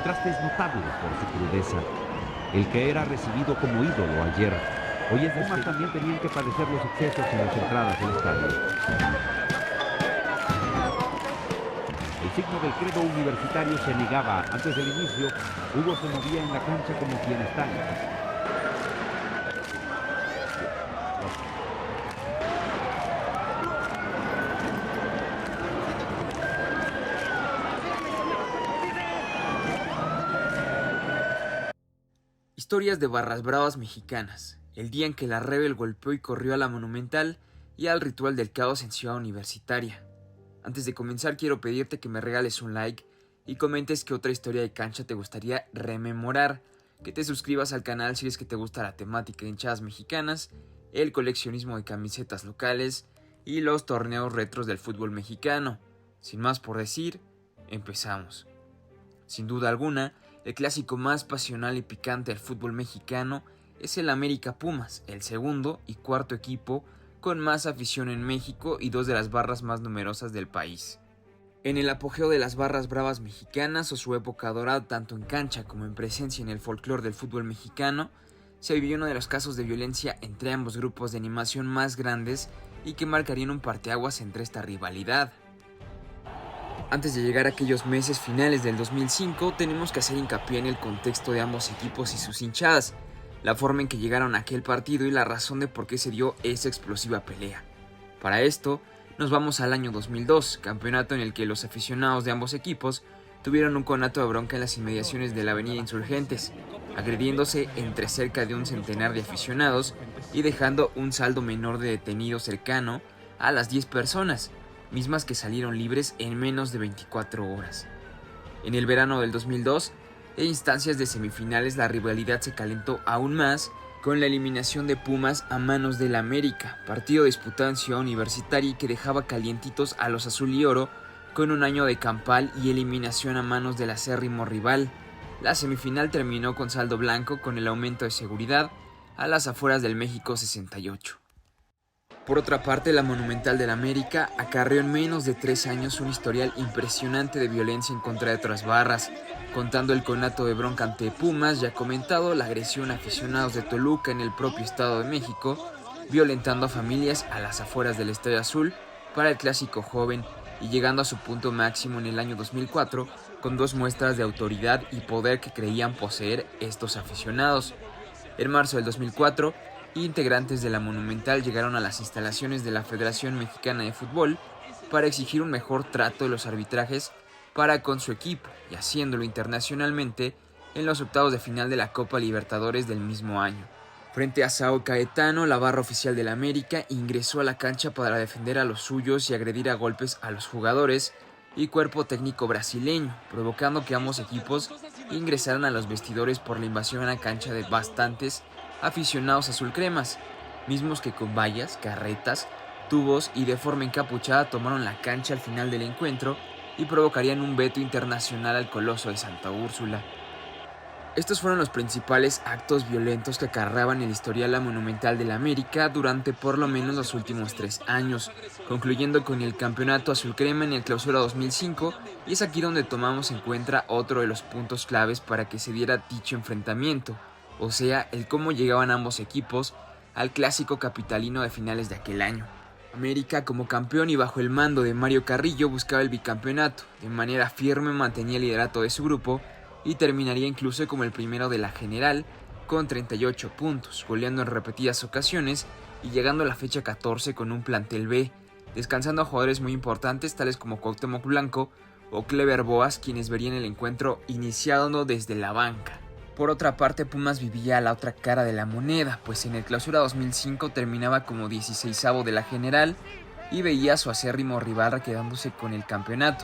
contraste es notable por su crudeza. El que era recibido como ídolo ayer, hoy es Pumas también tenían que padecer los excesos en las entradas del estadio. El signo del credo universitario se negaba. Antes del inicio, Hugo se movía en la cancha como quien está. Historias de barras bravas mexicanas, el día en que la Rebel golpeó y corrió a la Monumental y al Ritual del Caos en Ciudad Universitaria. Antes de comenzar quiero pedirte que me regales un like y comentes qué otra historia de cancha te gustaría rememorar, que te suscribas al canal si es que te gusta la temática de hinchadas mexicanas, el coleccionismo de camisetas locales y los torneos retros del fútbol mexicano. Sin más por decir, empezamos. Sin duda alguna, el clásico más pasional y picante del fútbol mexicano es el América Pumas, el segundo y cuarto equipo con más afición en México y dos de las barras más numerosas del país. En el apogeo de las barras bravas mexicanas o su época dorada tanto en cancha como en presencia en el folclore del fútbol mexicano, se vivió uno de los casos de violencia entre ambos grupos de animación más grandes y que marcarían un parteaguas entre esta rivalidad. Antes de llegar a aquellos meses finales del 2005, tenemos que hacer hincapié en el contexto de ambos equipos y sus hinchadas, la forma en que llegaron a aquel partido y la razón de por qué se dio esa explosiva pelea. Para esto, nos vamos al año 2002, campeonato en el que los aficionados de ambos equipos tuvieron un conato de bronca en las inmediaciones de la avenida Insurgentes, agrediéndose entre cerca de un centenar de aficionados y dejando un saldo menor de detenidos cercano a las 10 personas, mismas que salieron libres en menos de 24 horas. En el verano del 2002, en instancias de semifinales, la rivalidad se calentó aún más con la eliminación de Pumas a manos del América, partido disputado en Ciudad Universitaria y que dejaba calientitos a los azul y oro con un año de campal y eliminación a manos del acérrimo rival. La semifinal terminó con saldo blanco con el aumento de seguridad a las afueras del México 68. Por otra parte, la Monumental del América acarreó en menos de 3 años un historial impresionante de violencia en contra de otras barras, contando el conato de bronca ante Pumas, ya comentado, la agresión a aficionados de Toluca en el propio Estado de México, violentando a familias a las afueras del Estadio Azul para el clásico joven y llegando a su punto máximo en el año 2004 con 2 muestras de autoridad y poder que creían poseer estos aficionados. En marzo del 2004, integrantes de la Monumental llegaron a las instalaciones de la Federación Mexicana de Fútbol para exigir un mejor trato de los arbitrajes para con su equipo y haciéndolo internacionalmente en los octavos de final de la Copa Libertadores del mismo año. Frente a Sao Caetano, la barra oficial del América ingresó a la cancha para defender a los suyos y agredir a golpes a los jugadores y cuerpo técnico brasileño, provocando que ambos equipos ingresaran a los vestidores por la invasión a la cancha de bastantes aficionados azulcremas, mismos que con vallas, carretas, tubos y de forma encapuchada tomaron la cancha al final del encuentro y provocarían un veto internacional al Coloso de Santa Úrsula. Estos fueron los principales actos violentos que acarreaban el historial la Monumental de la América durante por lo menos los últimos 3 años, concluyendo con el campeonato azulcrema en el Clausura 2005, y es aquí donde tomamos en cuenta otro de los puntos claves para que se diera dicho enfrentamiento, o sea, el cómo llegaban ambos equipos al clásico capitalino de finales de aquel año. América, como campeón y bajo el mando de Mario Carrillo, buscaba el bicampeonato, de manera firme mantenía el liderato de su grupo y terminaría incluso como el primero de la general con 38 puntos, goleando en repetidas ocasiones y llegando a la fecha 14 con un plantel B, descansando a jugadores muy importantes tales como Cuauhtémoc Blanco o Clever Boas, quienes verían el encuentro iniciado desde la banca. Por otra parte, Pumas vivía a la otra cara de la moneda, pues en el Clausura 2005 terminaba como 16avo de la general y veía a su acérrimo rival quedándose con el campeonato,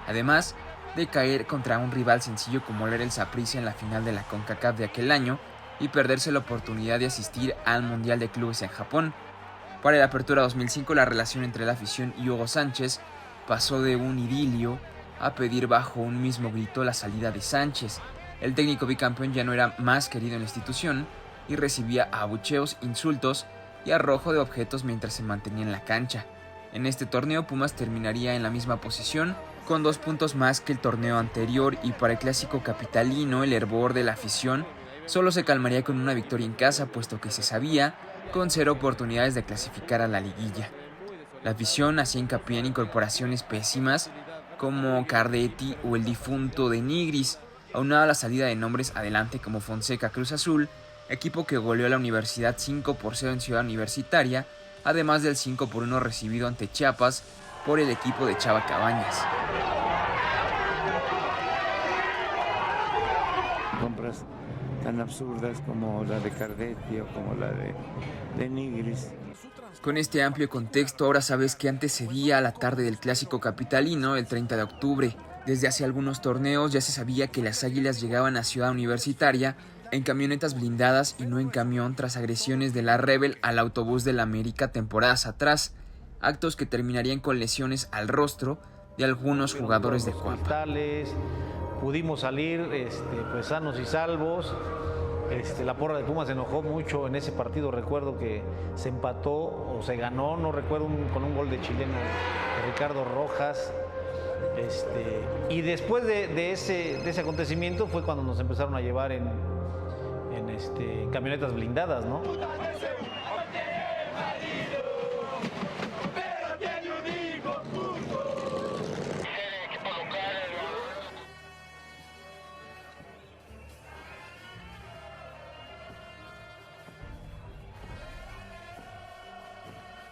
además de caer contra un rival sencillo como era el Saprissa en la final de la CONCACAF de aquel año y perderse la oportunidad de asistir al Mundial de Clubes en Japón. Para la Apertura 2005, la relación entre la afición y Hugo Sánchez pasó de un idilio a pedir bajo un mismo grito la salida de Sánchez. El técnico bicampeón ya no era más querido en la institución y recibía abucheos, insultos y arrojo de objetos mientras se mantenía en la cancha. En este torneo, Pumas terminaría en la misma posición con 2 puntos más que el torneo anterior, y para el clásico capitalino el hervor de la afición solo se calmaría con una victoria en casa, puesto que se sabía con 0 oportunidades de clasificar a la liguilla. La afición hacía hincapié en incorporaciones pésimas como Cardetti o el difunto de Nigris, aunada a la salida de nombres adelante como Fonseca Cruz Azul, equipo que goleó a la Universidad 5-0 en Ciudad Universitaria, además del 5-1 recibido ante Chiapas por el equipo de Chava Cabañas. Compras tan absurdas como la de Cardetti o como la de Nigris. Con este amplio contexto, ahora sabes que antecedía a la tarde del clásico capitalino el 30 de octubre. Desde hace algunos torneos ya se sabía que las Águilas llegaban a Ciudad Universitaria en camionetas blindadas y no en camión, tras agresiones de la Rebel al autobús del América temporadas atrás, actos que terminarían con lesiones al rostro de algunos jugadores de Cuapa. Pudimos salir pues sanos y salvos. La porra de Pumas se enojó mucho en ese partido. Recuerdo que se empató o se ganó, no recuerdo, con un gol de chilena de Ricardo Rojas. Y después de ese acontecimiento fue cuando nos empezaron a llevar en camionetas blindadas, ¿no?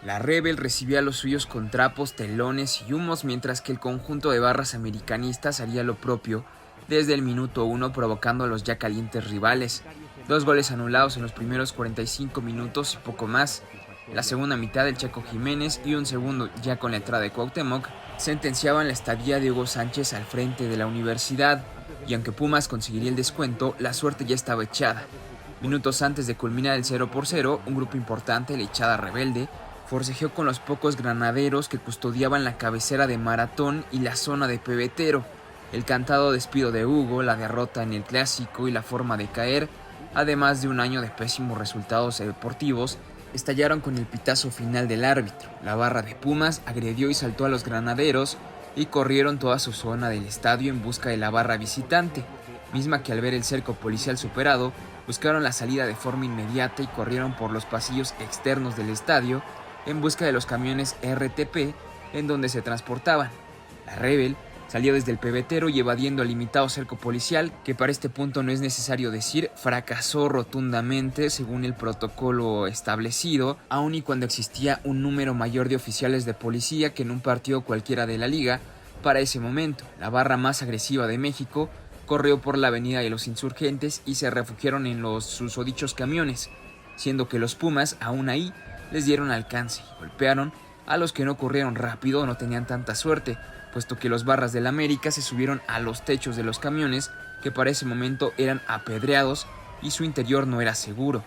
La Rebel recibía a los suyos con trapos, telones y humos, mientras que el conjunto de barras americanistas haría lo propio desde el minuto 1, provocando a los ya calientes rivales. 2 goles anulados en los primeros 45 minutos y poco más. La segunda mitad, el Chaco Jiménez y un segundo ya con la entrada de Cuauhtémoc sentenciaban la estadía de Hugo Sánchez al frente de la Universidad, y aunque Pumas conseguiría el descuento, la suerte ya estaba echada. Minutos antes de culminar el 0-0, un grupo importante, la hinchada rebelde, forcejeó con los pocos granaderos que custodiaban la cabecera de Maratón y la zona de Pebetero. El cantado despido de Hugo, la derrota en el clásico y la forma de caer, además de un año de pésimos resultados deportivos, estallaron con el pitazo final del árbitro. La barra de Pumas agredió y saltó a los granaderos y corrieron toda su zona del estadio en busca de la barra visitante, misma que al ver el cerco policial superado, buscaron la salida de forma inmediata y corrieron por los pasillos externos del estadio en busca de los camiones RTP en donde se transportaban. La Rebel salió desde el Pebetero y, evadiendo el limitado cerco policial, que para este punto no es necesario decir, fracasó rotundamente según el protocolo establecido, aun y cuando existía un número mayor de oficiales de policía que en un partido cualquiera de la liga. Para ese momento, la barra más agresiva de México corrió por la avenida de los Insurgentes y se refugiaron en los susodichos camiones, siendo que los Pumas, aún ahí, les dieron alcance y golpearon a los que no corrieron rápido o no tenían tanta suerte, puesto que los barras del América se subieron a los techos de los camiones, que para ese momento eran apedreados y su interior no era seguro.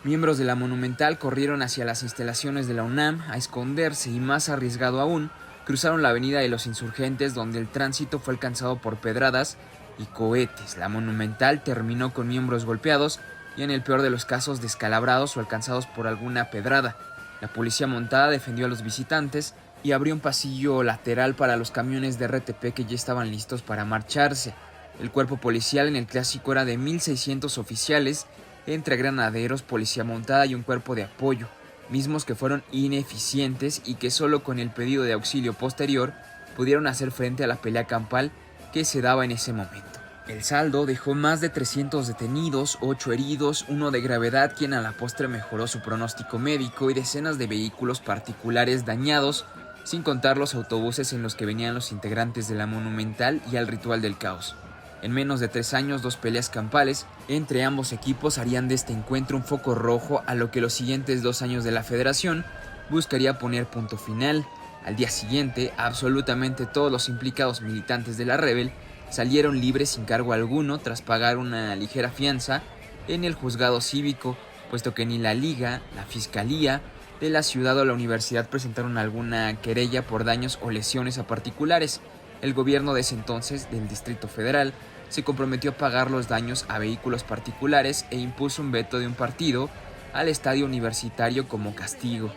Miembros de la Monumental corrieron hacia las instalaciones de la UNAM a esconderse y, más arriesgado aún, cruzaron la avenida de los Insurgentes, donde el tránsito fue alcanzado por pedradas y cohetes. La Monumental terminó con miembros golpeados y, en el peor de los casos, descalabrados o alcanzados por alguna pedrada. La policía montada defendió a los visitantes y abrió un pasillo lateral para los camiones de RTP que ya estaban listos para marcharse. El cuerpo policial en el clásico era de 1,600 oficiales, entre granaderos, policía montada y un cuerpo de apoyo, mismos que fueron ineficientes y que solo con el pedido de auxilio posterior pudieron hacer frente a la pelea campal que se daba en ese momento. El saldo dejó más de 300 detenidos, 8 heridos, 1 de gravedad, quien a la postre mejoró su pronóstico médico, y decenas de vehículos particulares dañados, sin contar los autobuses en los que venían los integrantes de la Monumental y al Ritual del Caos. En menos de 3 años, 2 peleas campales entre ambos equipos harían de este encuentro un foco rojo a lo que los siguientes 2 años de la federación buscaría poner punto final. Al día siguiente, absolutamente todos los implicados militantes de la Rebel salieron libres sin cargo alguno tras pagar una ligera fianza en el juzgado cívico, puesto que ni la Liga, la Fiscalía de la ciudad o la universidad presentaron alguna querella por daños o lesiones a particulares. El gobierno de ese entonces, del Distrito Federal, se comprometió a pagar los daños a vehículos particulares e impuso un veto de un partido al estadio universitario como castigo.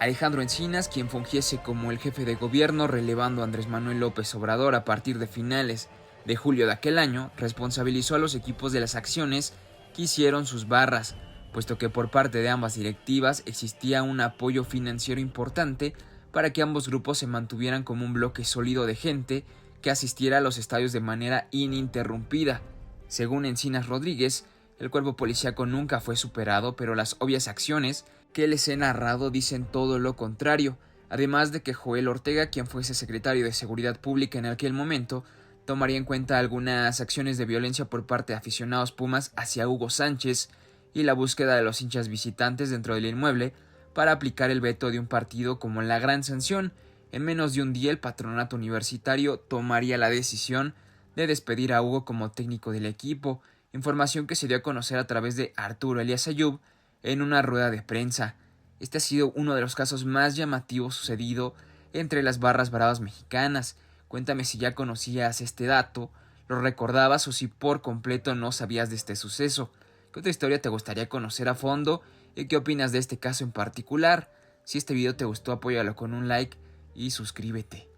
Alejandro Encinas, quien fungiese como el jefe de gobierno relevando a Andrés Manuel López Obrador a partir de finales de julio de aquel año, responsabilizó a los equipos de las acciones que hicieron sus barras, puesto que por parte de ambas directivas existía un apoyo financiero importante para que ambos grupos se mantuvieran como un bloque sólido de gente que asistiera a los estadios de manera ininterrumpida. Según Encinas Rodríguez, el cuerpo policíaco nunca fue superado, pero las obvias acciones que les he narrado dicen todo lo contrario, además de que Joel Ortega, quien fuese secretario de Seguridad Pública en aquel momento, tomaría en cuenta algunas acciones de violencia por parte de aficionados Pumas hacia Hugo Sánchez y la búsqueda de los hinchas visitantes dentro del inmueble para aplicar el veto de un partido como la gran sanción. En menos de un día el patronato universitario tomaría la decisión de despedir a Hugo como técnico del equipo, información que se dio a conocer a través de Arturo Elías Ayub en una rueda de prensa. Este ha sido uno de los casos más llamativos sucedido entre las barras bravas mexicanas. Cuéntame si ya conocías este dato, lo recordabas o si por completo no sabías de este suceso. ¿Qué otra historia te gustaría conocer a fondo y qué opinas de este caso en particular? Si este video te gustó, apóyalo con un like y suscríbete.